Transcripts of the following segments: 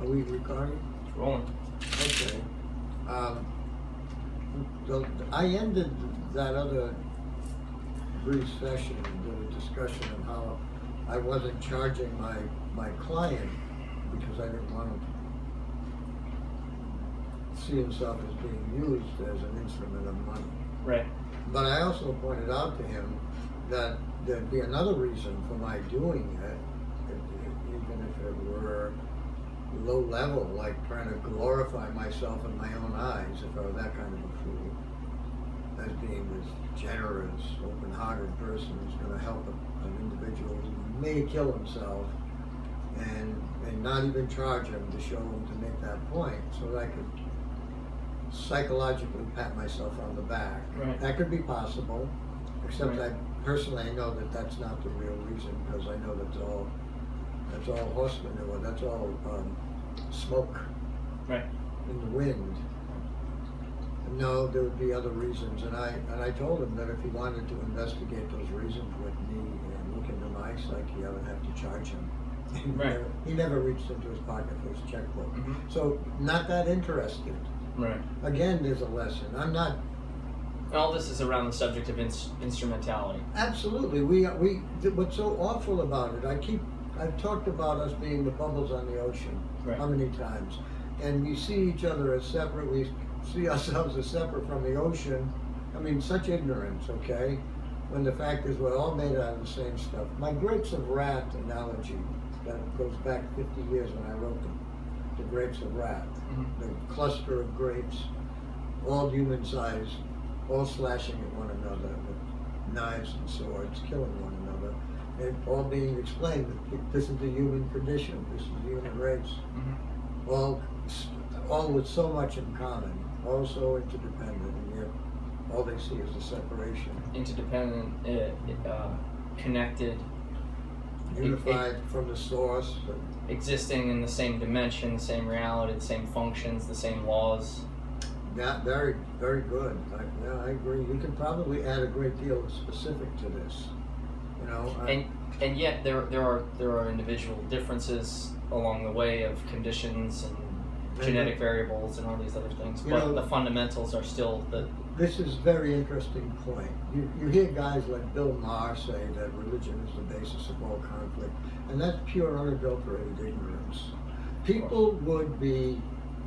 Are we recording? It's rolling. Okay. I ended that other brief session with a discussion of how I wasn't charging my client because I didn't want him to see himself as being used as an instrument of money. Right. But I also pointed out to him that there'd be another reason for my doing it, even if it were low level, like trying to glorify myself in my own eyes, if I were that kind of a fool, as being this generous, open-hearted person who's going to help an individual who may kill himself, and not even charge him to show him to make that point, so that I could psychologically pat myself on the back. Right. That could be possible, except Right. I know that that's not the real reason, because I know that's all horse manure, that's all smoke Right. in the wind. No, there would be other reasons, and I told him that if he wanted to investigate those reasons with me and look into my psyche, I would have to charge him. Right. He never reached into his pocket for his checkbook. Mm-hmm. So, not that interested. Right. Again, there's a lesson. I'm not. And all this is around the subject of instrumentality. Absolutely. What's so awful about it, I've talked about us being the bubbles on the ocean. Right. How many times? And we see each other as separate, we see ourselves as separate from the ocean. I mean, such ignorance, okay? When the fact is we're all made out of the same stuff. My grapes of wrath analogy, that goes back 50 years when I wrote them. The grapes of wrath, Mm-hmm. the cluster of grapes, all human size, all slashing at one another with knives and swords, killing one another, and all being explained that this is the human condition, this is the human race, Mm-hmm. all with so much in common, all so interdependent, and yet all they see is the separation. Interdependent, connected, Unified from the source. existing in the same dimension, the same reality, the same functions, the same laws. Yeah, very, very good. I agree. You can probably add a great deal of specific to this. You know, And yet there are individual differences along the way of conditions and genetic variables and all these other things, but the fundamentals are still the. This is a very interesting point. You hear guys like Bill Maher say that religion is the basis of all conflict, and that's pure unadulterated ignorance. People would be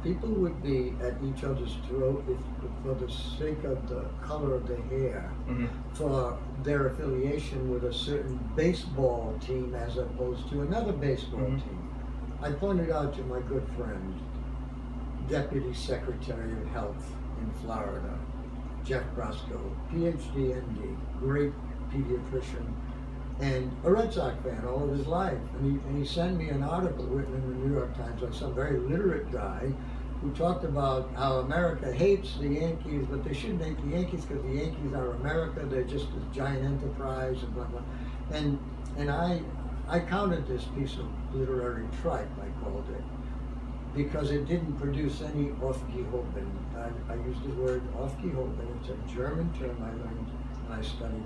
at each other's throat if, for the sake of the color of their hair, Mm-hmm. for their affiliation with a certain baseball team as opposed to another baseball Mm-hmm. team. I pointed out to my good friend, Deputy Secretary of Health in Florida, Jeff Brosco, PhD, MD, great pediatrician, and a Red Sox fan all of his life. And he sent me an article written in the New York Times by some very literate guy who talked about how America hates the Yankees, but they shouldn't hate the Yankees because the Yankees are America. They're just a giant enterprise and blah, blah. And I counted this piece of literary tripe, I called it, because it didn't produce any Aufgehoben. I used the word Aufgehoben. It's a German term I learned when I studied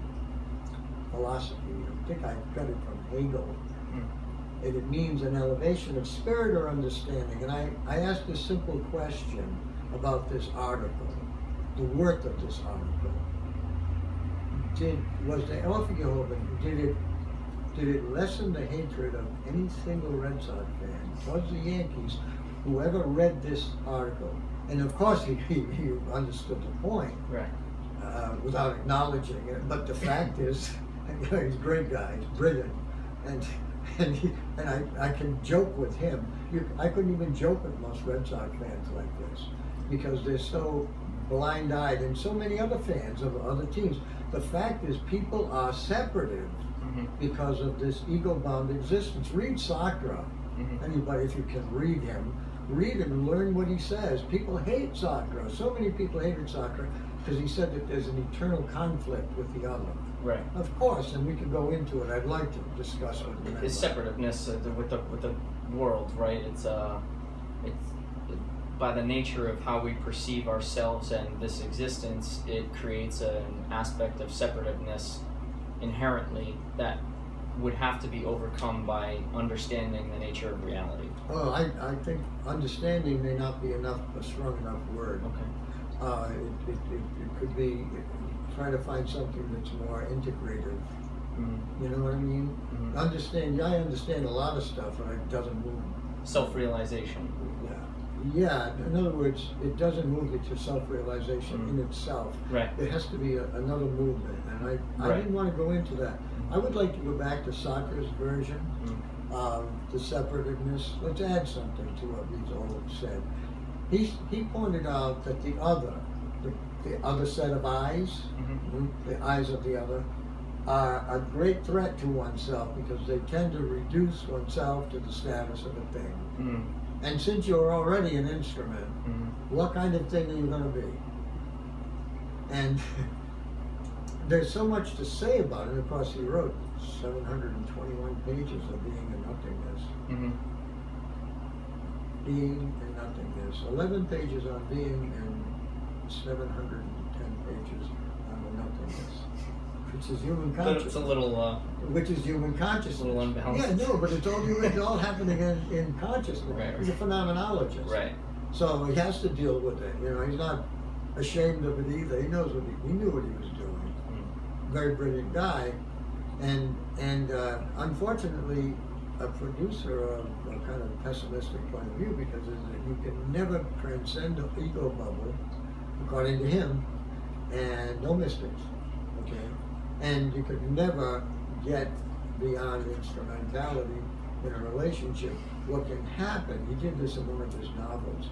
philosophy. I think I got it from Hegel. And it means an elevation of spirit or understanding. And I asked a simple question about this article, the worth of this article. Was the Aufgehoben, did it lessen the hatred of any single Red Sox fan towards the Yankees whoever read this article? And of course he understood the point, Right. Without acknowledging it. But the fact is, he's a great guy, he's brilliant, and I can joke with him. I couldn't even joke with most Red Sox fans like this because they're so blind-eyed, and so many other fans of other teams. The fact is, people are separative Mm-hmm. because of this ego-bound existence. Read Sartre. Mm-hmm. Anybody, if you can read him and learn what he says. People hate Sartre. So many people hated Sartre because he said that there's an eternal conflict with the other. Right. Of course, and we could go into it. I'd like to discuss with you. It's separativeness with the world, right? It's by the nature of how we perceive ourselves and this existence, it creates an aspect of separativeness inherently that would have to be overcome by understanding the nature of reality. Oh, I think understanding may not be enough, a strong enough word. Okay. It could be trying to find something that's more integrative. Mm-hmm. You know what I mean? Mm-hmm. I understand a lot of stuff, but it doesn't move. Self-realization. Yeah. In other words, it doesn't move you to self-realization Mm-hmm. in itself. Right. There has to be another movement, and I didn't want to go into that. I would like to go back to Sartre's version of the separativeness. Let's add something to what we've all said. He pointed out that the other set of eyes, Mm-hmm. the eyes of the other, are a great threat to oneself because they tend to reduce oneself to the status of a thing. Mm-hmm. And since you're already an instrument, Mm-hmm. what kind of thing are you going to be? And there's so much to say about it. Of course, he wrote 721 pages of being and nothingness. Mm-hmm. Being and nothingness. 11 pages on being and 710 pages on the nothingness, which is human consciousness. It's a little, which is human consciousness. a little unbalanced. Yeah, no, but it's all happening in consciousness. Right. He's a phenomenologist. Right. So he has to deal with it. You know, he's not ashamed of it either. He knows he knew what he was doing. Mm-hmm. Very brilliant guy, and unfortunately, a producer of a kind of pessimistic point of view, because you can never transcend the ego bubble, according to him, and no mystics, okay, and you could never get beyond instrumentality in a relationship. What can happen? He did this in one of his novels.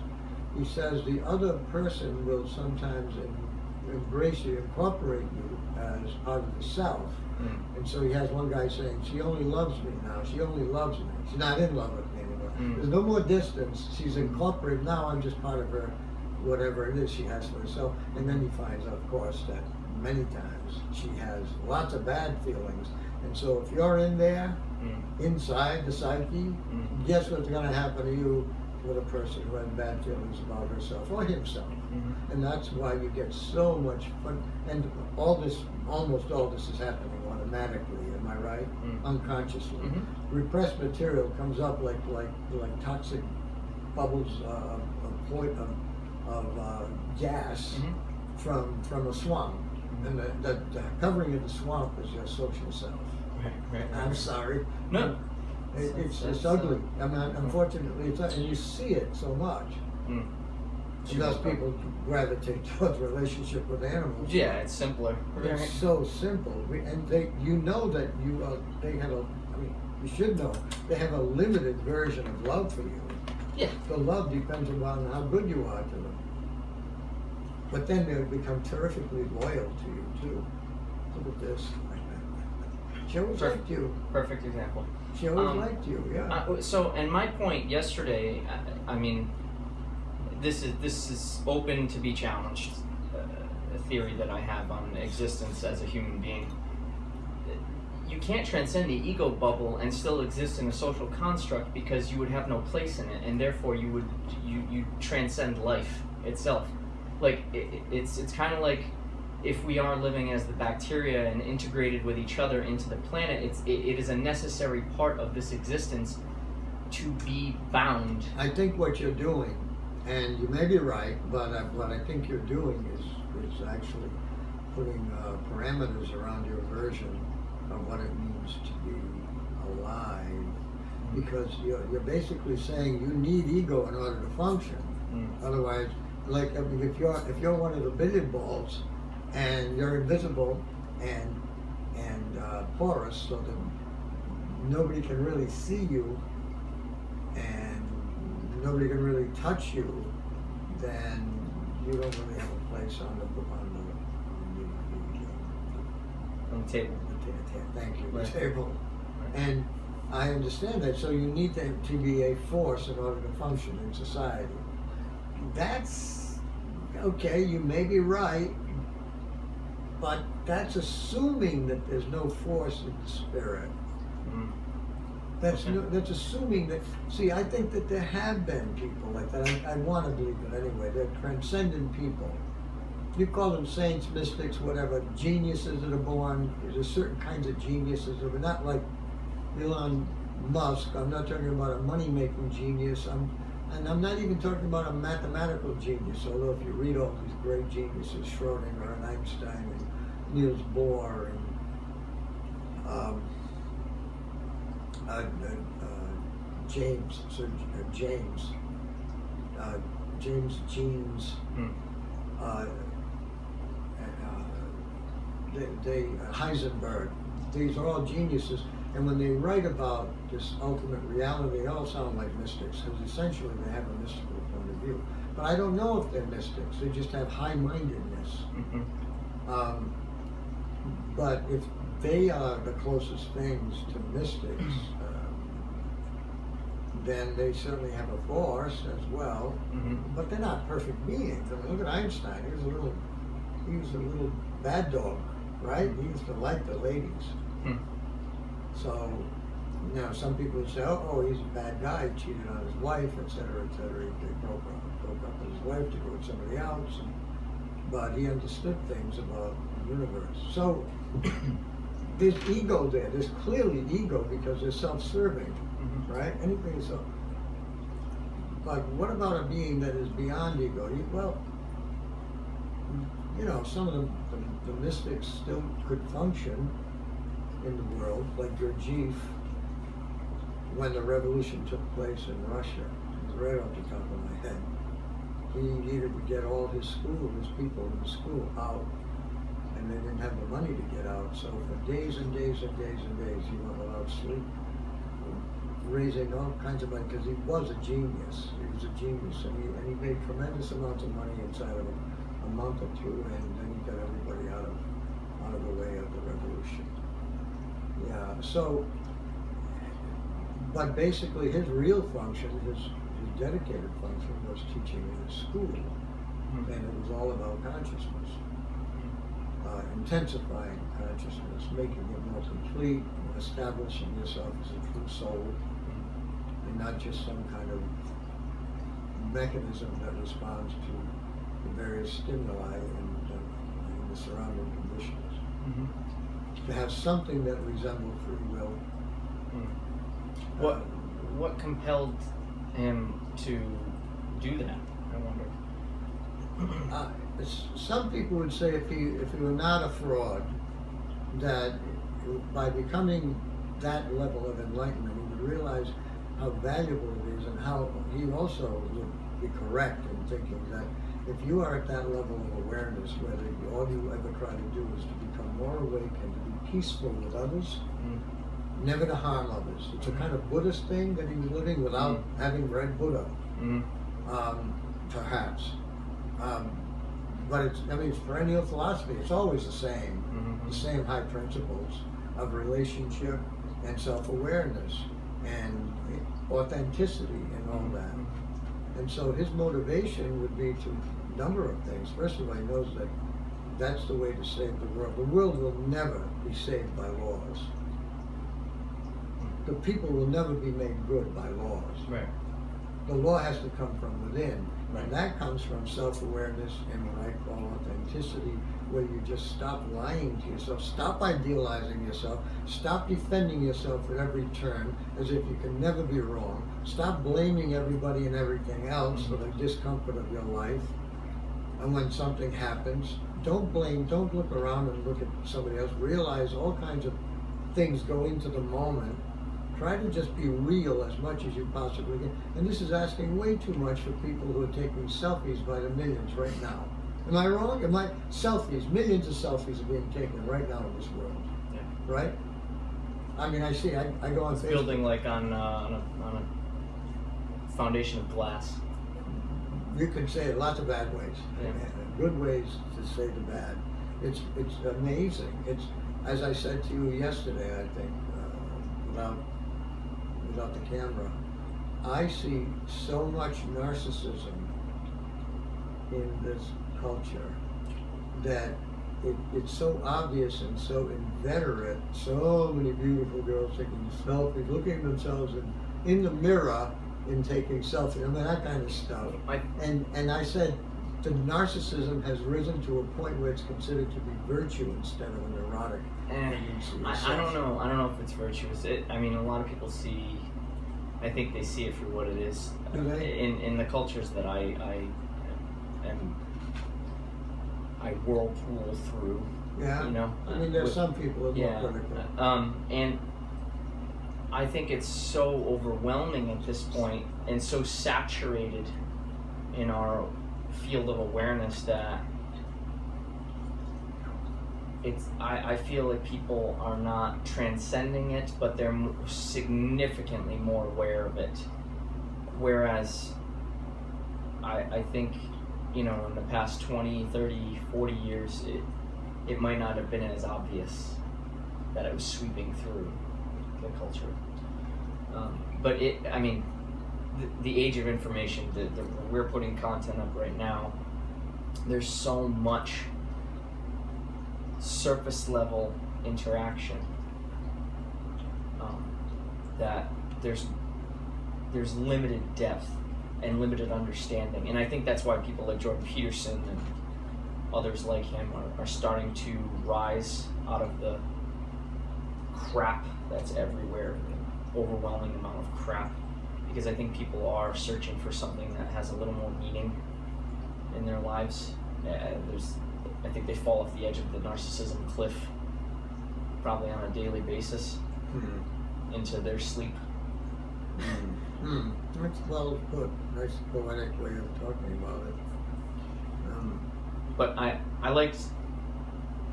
He says the other person will sometimes embrace you, incorporate you as part of the self. Mm. And so he has one guy saying, she only loves me now, she only loves me. She's not in love with me anymore. There's no more distance, she's incorporated, now I'm just part of her, whatever it is she has for herself. And then he finds out, of course, that many times she has lots of bad feelings. And so if you're in there, inside the psyche, guess what's going to happen to you with a person who has bad feelings about herself or himself. And that's why you get so much fun. And almost all this is happening automatically, am I right? Unconsciously. Repressed material comes up like toxic bubbles of gas from a swamp. And the covering of the swamp is your social self. Right. I'm sorry. No. It's ugly. I mean, unfortunately, it's and you see it so much. And thus people gravitate towards relationship with animals. Yeah, it's simpler. It's so simple, and they have a. I mean, you should know they have a limited version of love for you. Yeah. The love depends upon how good you are to them. But then they become terrifically loyal to you too. Look at this. She always liked you. Perfect example. She always liked you, yeah. So, and my point yesterday, I mean, this is open to be challenged. A theory that I have on existence as a human being. You can't transcend the ego bubble and still exist in a social construct because you would have no place in it, and therefore you transcend life itself. Like it's kind of like if we are living as the bacteria and integrated with each other into the planet, it is a necessary part of this existence to be bound. I think what you're doing, and you may be right, but what I think you're doing is actually putting parameters around your version of what it means to be alive, because you're basically saying you need ego in order to function. Otherwise, like if you're one of the billiard balls and you're invisible and porous, so that nobody can really see you and nobody can really touch you, then you don't really have a place on the table. Thank you. Right. The table. Right. And I understand that. So you need to be a force in order to function in society. That's okay. You may be right, but that's assuming that there's no force in the spirit. That's assuming that. See, I think that there have been people like that. I want to believe it anyway. They're transcendent people. You call them saints, mystics, whatever, geniuses that are born. There's certain kinds of geniuses that are not like Elon Musk. I'm not talking about a money-making genius. And I'm not even talking about a mathematical genius, although if you read all these great geniuses, Schrodinger and Einstein and Niels Bohr and James Jeans, Heisenberg, these are all geniuses. And when they write about this ultimate reality, they all sound like mystics, because essentially they have a mystical point of view. But I don't know if they're mystics, they just have high-mindedness. But if they are the closest things to mystics, then they certainly have a force as well. But they're not perfect beings. I mean, look at Einstein, he was a little bad dog, right? He used to like the ladies. So, you know, some people would say, oh, he's a bad guy, he cheated on his wife, etc., etc. He broke up with his wife to go with somebody else. But he understood things about the universe. So, there's ego there. There's clearly ego because they're self-serving, right? Anything is so. But what about a being that is beyond ego? Well, you know, some of the mystics still could function in the world, like Gurdjieff, when the revolution took place in Russia. It's right off the top of my head. He needed to get all his people in the school out, and they didn't have the money to get out. So for days and days and days and days, he went without sleep, raising all kinds of money, because he was a genius. He was a genius, and he made tremendous amounts of money inside of a month or two, and then he got everybody out of the way of the revolution. Yeah, so, but basically his real function, his dedicated function was teaching in a school, and it was all about consciousness, intensifying consciousness, making it more complete, establishing yourself as a true soul, and not just some kind of mechanism that responds to the various stimuli and the surrounding conditions. To have something that resembled free will. What compelled him to do that, I wonder? Some people would say if he were not a fraud, that by becoming that level of enlightenment, he would realize how valuable it is, and how he also would be correct in thinking that if you are at that level of awareness, whether all you ever try to do is to become more awake and to be peaceful with others, never to harm others. It's a kind of Buddhist thing that he was living without having read Buddha, perhaps. But it's perennial philosophy. It's always the same high principles of relationship and self-awareness and authenticity and all that. And so his motivation would be to a number of things. First of all, he knows that that's the way to save the world. The world will never be saved by laws. The people will never be made good by laws. Right. The law has to come from within. Right. And that comes from self-awareness and what I call authenticity, where you just stop lying to yourself, stop idealizing yourself, stop defending yourself at every turn as if you can never be wrong, stop blaming everybody and everything else for the discomfort of your life. And when something happens, don't blame, don't look around and look at somebody else. Realize all kinds of things go into the moment. Try to just be real as much as you possibly can. And this is asking way too much for people who are taking selfies by the millions right now. Am I wrong? Selfies, millions of selfies are being taken right now in this world. Yeah. Right? I mean, I go on Facebook. Building like on a foundation of glass. You can say it lots of bad ways. Yeah. Good ways to say the bad. It's amazing. It's, as I said to you yesterday, I think, without the camera, I see so much narcissism in this culture that it's so obvious and so inveterate. So many beautiful girls taking selfies, looking at themselves in the mirror and taking selfies. I mean, that kind of stuff. And I said, the narcissism has risen to a point where it's considered to be virtue instead of a neurotic tendency. I don't know. I don't know if it's virtuous. I mean, a lot of people see. I think they see it for what it is. Do they? In the cultures that I whirlpool through. Yeah. You know. I mean, there's some people that are more critical. And I think it's so overwhelming at this point and so saturated in our field of awareness that I feel like people are not transcending it, but they're significantly more aware of it. Whereas I think, in the past 20, 30, 40 years, it might not have been as obvious that it was sweeping through the culture. But the age of information, we're putting content up right now, there's so much surface level interaction that there's limited depth and limited understanding, and I think that's why people like Jordan Peterson and others like him are starting to rise out of the crap that's everywhere, the overwhelming amount of crap, because I think people are searching for something that has a little more meaning in their lives. I think they fall off the edge of the narcissism cliff probably on a daily basis into their sleep. That's well put. Nice poetic way of talking about it. But I liked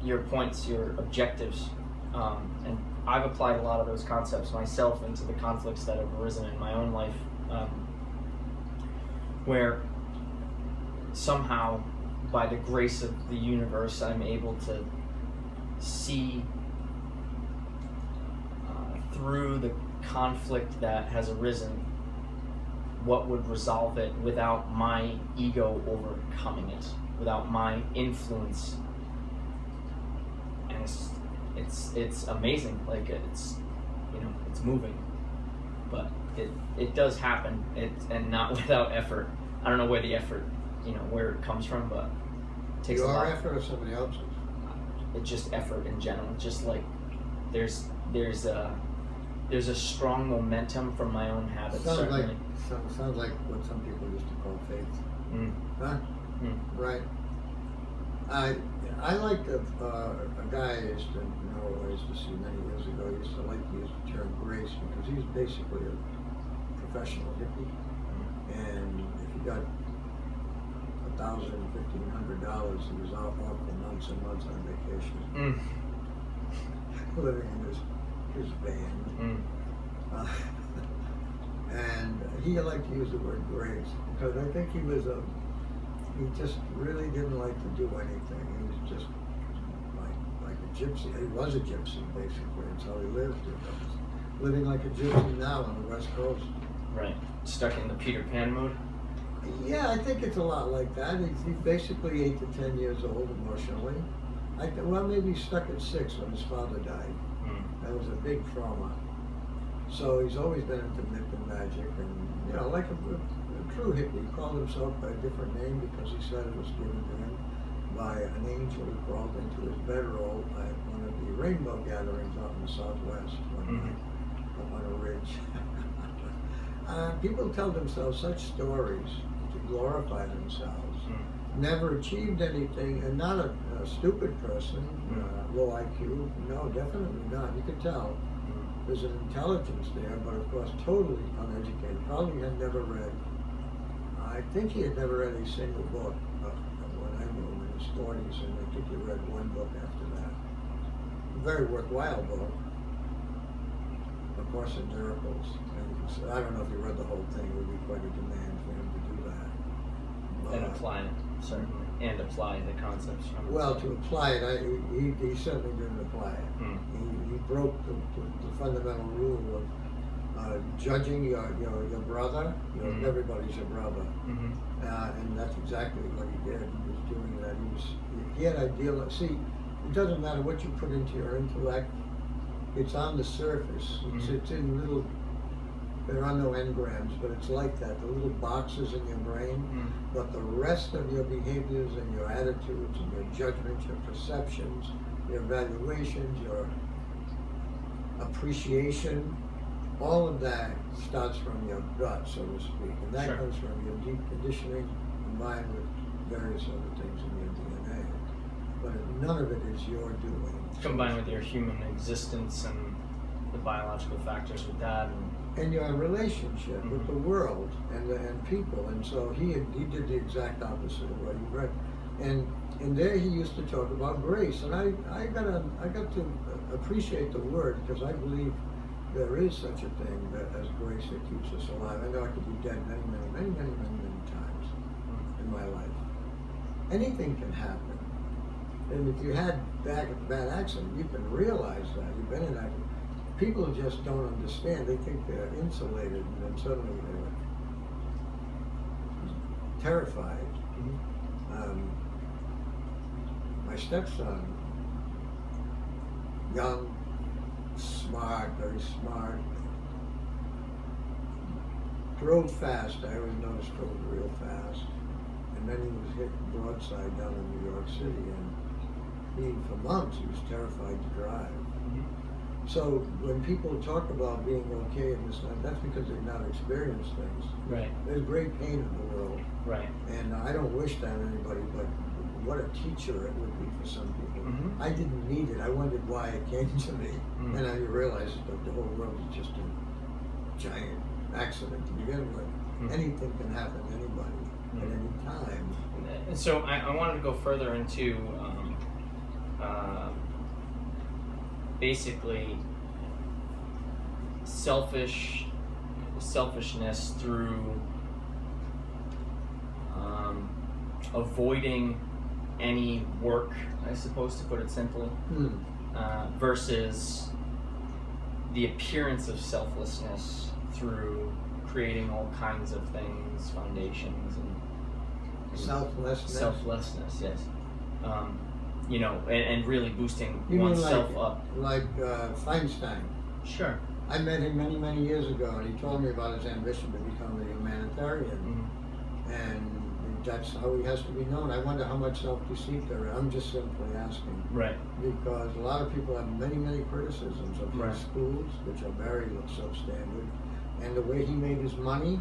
your points, your objectives, and I've applied a lot of those concepts myself into the conflicts that have arisen in my own life, where somehow, by the grace of the universe, I'm able to see through the conflict that has arisen what would resolve it without my ego overcoming it, without my influence. And it's amazing. Like it's moving, but it does happen. And not without effort. I don't know where the effort, where it comes from, but it takes a lot. Your effort or somebody else's? It's just effort in general. Just like there's a strong momentum from my own habits. Sounds certainly. like what some people used to call faith. Huh? Right. I liked a guy I used to see many years ago. He used to like to use the term grace because he's basically a professional hippie. And if you got $1,000, $1,500, he was off for months and months on vacation, living in his van. And he liked to use the word grace because I think he just really didn't like to do anything. He was just like a gypsy. He was a gypsy basically, and so he lived. Living like a gypsy now on the West Coast. Right. Stuck in the Peter Pan mode? Yeah, I think it's a lot like that. He's basically 8 to 10 years old emotionally. Maybe he stuck at 6 when his father died. That was a big trauma. So he's always been into myth and magic, and like a true hippie. He called himself by a different name because he said it was given to him by an angel who crawled into his bedroll at one of the rainbow gatherings out in the Southwest one night up on a ridge. People tell themselves such stories to glorify themselves. Never achieved anything, and not a stupid person, low IQ. No, definitely not. You could tell. There's an intelligence there, but of course totally uneducated. Probably had never read. I think he had never read a single book when I knew him in his 40s, and I think he read one book after that. A very worthwhile book. A Course in Miracles. And I don't know if he read the whole thing. It would be quite a demand for him to do that. And apply it, certainly. And apply the concepts from it. Well, to apply it, he certainly didn't apply it. He broke the fundamental rule of judging your brother. Everybody's your brother, and that's exactly what he did. He was doing that. He had ideal. See, it doesn't matter what you put into your intellect. It's on the surface. It's in little. There are no engrams, but it's like that. The little boxes in your brain. But the rest of your behaviors and your attitudes and your judgments, your perceptions, your evaluations, your appreciation, all of that starts from your gut, so to speak, and that Sure. comes from your deep conditioning combined with various other things in your DNA. But none of it is your doing. Combined with your human existence and the biological factors with that, And your relationship with the world and people, and so he did the exact opposite of what you read, and there he used to talk about grace, and I got to appreciate the word, because I believe there is such a thing as grace that keeps us alive. I know I could be dead many times in my life. Anything can happen, and if you had a bad accident, you can realize that you've been in that. People just don't understand. They think they're insulated, and then suddenly they're terrified. My stepson, young, smart, very smart, drove fast. I always noticed drove real fast. And then he was hit broadside down in New York City, and for months, he was terrified to drive. So when people talk about being okay in this life, that's because they've not experienced things. Right. There's great pain in the world. Right. And I don't wish that on anybody, but what a teacher it would be for some people. I didn't need it. I wondered why it came to me. And I realized that the whole world is just a giant accident to begin with. Anything can happen to anybody at any time. And so I wanted to go further into basically selfishness through avoiding any work, I suppose, to put it simply, versus the appearance of selflessness through creating all kinds of things, foundations, and selflessness, yes. You know, and really boosting oneself up. Like Feinstein. Sure. I met him many years ago, and he told me about his ambition to become a humanitarian, and that's how he has to be known. I wonder how much self-deceit there is. I'm just simply asking. Right. Because a lot of people have many criticisms of his schools, which are very substandard, and the way he made his money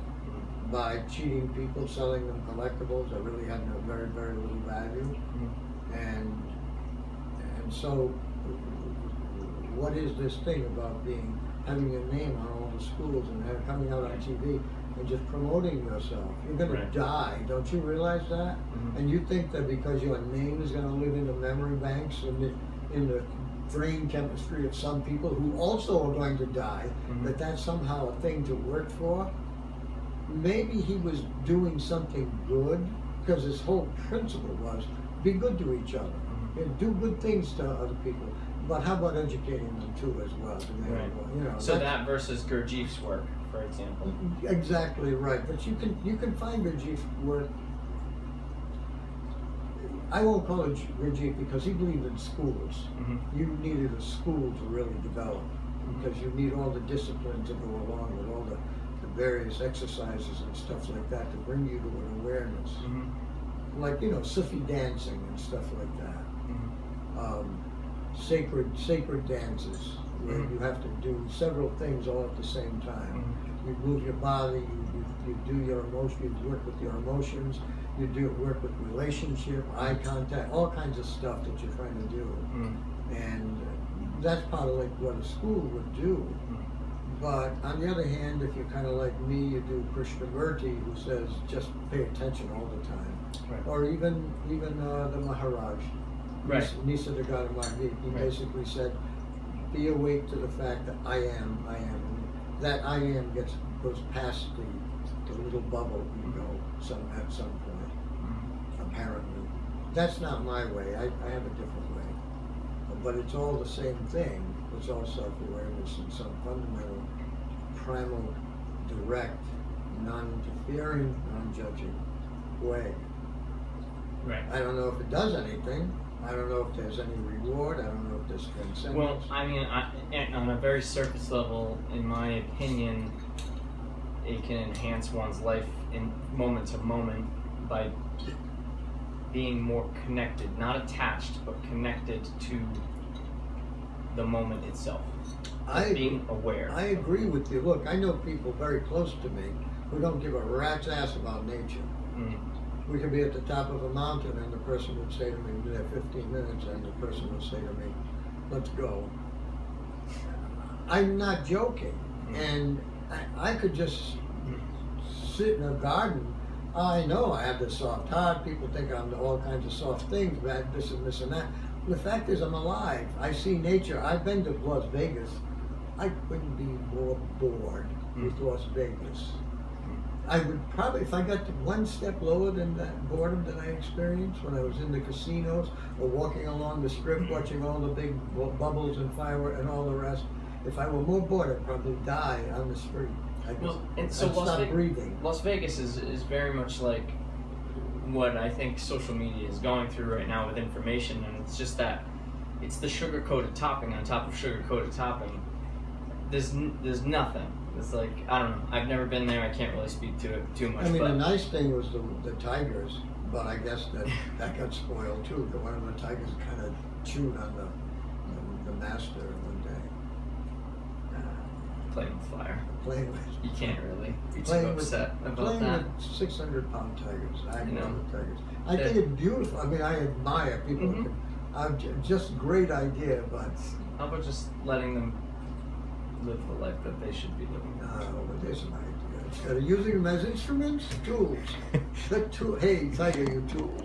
by cheating people, selling them collectibles that really had no very little value, and so what is this thing about having your name on all the schools and coming out on TV and just promoting yourself? You're going to die, don't you realize that? And you think that because your name is going to live in the memory banks and in the brain chemistry of some people who also are going to die, that that's somehow a thing to work for? Maybe he was doing something good, because his whole principle was be good to each other. And do good things to other people, but how about educating them too as well? You know, so that versus Gurdjieff's work, for example. Exactly right. But you can find Gurdjieff's work. I won't call it Gurdjieff because he believed in schools. You needed a school to really develop, because you need all the discipline to go along with all the various exercises and stuff like that to bring you to an awareness. Like, you know, Sufi dancing and stuff like that. Sacred dances where you have to do several things all at the same time. You move your body, you do your emotions, you work with your emotions, you do work with relationship, eye contact, all kinds of stuff that you're trying to do. And that's part of like what a school would do. But on the other hand, if you're kind of like me, you do Krishnamurti, who says just pay attention all the time. Or even the Maharaj. Nisargadatta, he basically said, be awake to the fact that I am. That I am goes past the little bubble ego at some point, apparently. That's not my way. I have a different way. But it's all the same thing. It's all self-awareness in some fundamental, primal, direct, non-interfering, non-judging way. I don't know if it does anything. I don't know if there's any reward. I don't know if there's transcendence. Well, I mean, on a very surface level, in my opinion, it can enhance one's life in moment to moment by being more connected, not attached, but connected to the moment itself. I Being aware. I agree with you. Look, I know people very close to me who don't give a rat's ass about nature. Mm. We could be at the top of a mountain and the person would say to me, "We're there 15 minutes," and the person would say to me, "Let's go." I'm not joking. And I could just sit in a garden. I know I have this soft heart. People think I'm all kinds of soft things, bad this and this and that. The fact is, I'm alive. I see nature. I've been to Las Vegas. I couldn't be more bored with Las Vegas. I would probably, if I got to one step lower than that boredom that I experienced when I was in the casinos or walking along the strip watching all the big bubbles and fireworks and all the rest, if I were more bored, I'd probably die on the street. I'd stop breathing. Las Vegas is very much like what I think social media is going through right now with information, and it's just that it's the sugar-coated topping on top of sugar-coated topping. There's nothing. It's like, I don't know. I've never been there. I can't really speak to it too much. I mean, but the nice thing was the tigers, but I guess that got spoiled too. One of the tigers kind of chewed on the master one day. Playing with fire. Playing with. You can't really be too Playing upset about playing that. with 600-pound tigers. I You know, know the tigers. I think it's beautiful. I mean, I admire people. Who can, just great idea, but How about just letting them live the life that they should be living? but there's an idea. Instead of using them as instruments, tools. Hey, tiger, you tools.